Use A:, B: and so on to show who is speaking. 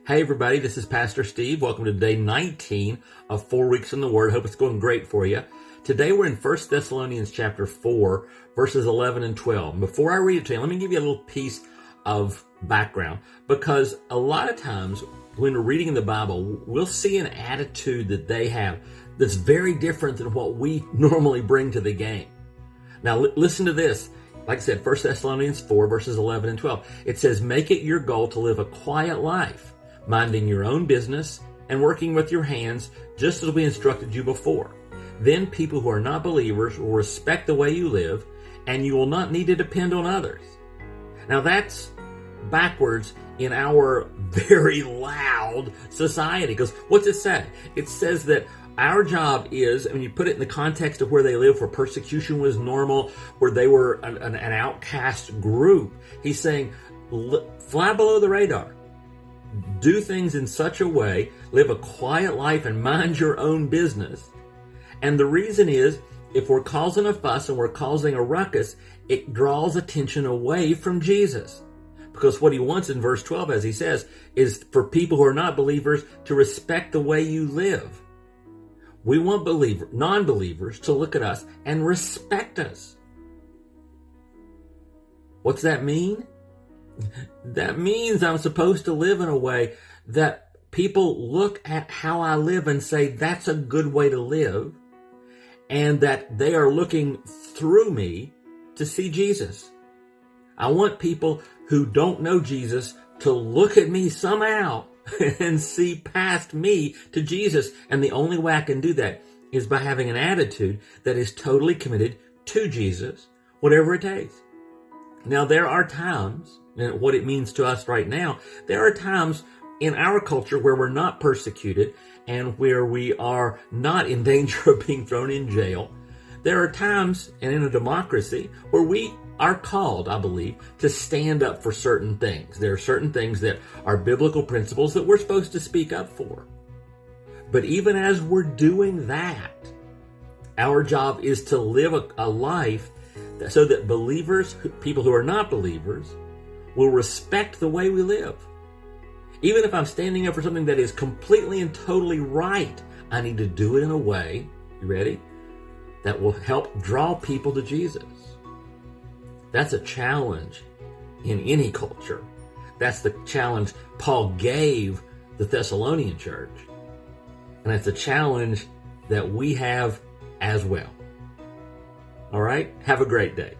A: Hey everybody, this is Pastor Steve. Welcome to day 19 of 4 weeks in the Word. Hope it's going great for you. Today we're in 1 Thessalonians chapter 4, verses 11 and 12. Before I read it to you, let me give you a little piece of background, because a lot of times when we're reading the Bible, we'll see an attitude that they have that's very different than what we normally bring to the game. Now listen to this. Like I said, 1 Thessalonians 4, verses 11 and 12. It says, "Make it your goal to live a quiet life, minding your own business and working with your hands, just as we instructed you before. Then people who are not believers will respect the way you live, and you will not need to depend on others." Now that's backwards in our very loud society, because what's it say? It says that our job is, and you put it in the context of where they live, where persecution was normal, where they were an outcast group. He's saying, fly below the radar. Do things in such a way, live a quiet life and mind your own business. And the reason is, if we're causing a fuss and we're causing a ruckus, it draws attention away from Jesus. Because what he wants in verse 12, as he says, is for people who are not believers to respect the way you live. We want non-believers to look at us and respect us. What's that mean? That means I'm supposed to live in a way that people look at how I live and say, that's a good way to live, and that they are looking through me to see Jesus. I want people who don't know Jesus to look at me somehow and see past me to Jesus. And the only way I can do that is by having an attitude that is totally committed to Jesus, whatever it takes. Now, there are times, and what it means to us right now, there are times in our culture where we're not persecuted and where we are not in danger of being thrown in jail. There are times, and in a democracy, where we are called, I believe, to stand up for certain things. There are certain things that are biblical principles that we're supposed to speak up for. But even as we're doing that, our job is to live a life so that believers, people who are not believers, will respect the way we live. Even if I'm standing up for something that is completely and totally right, I need to do it in a way, you ready, that will help draw people to Jesus. That's a challenge in any culture. That's the challenge Paul gave the Thessalonian church. And that's a challenge that we have as well. All right? Have a great day.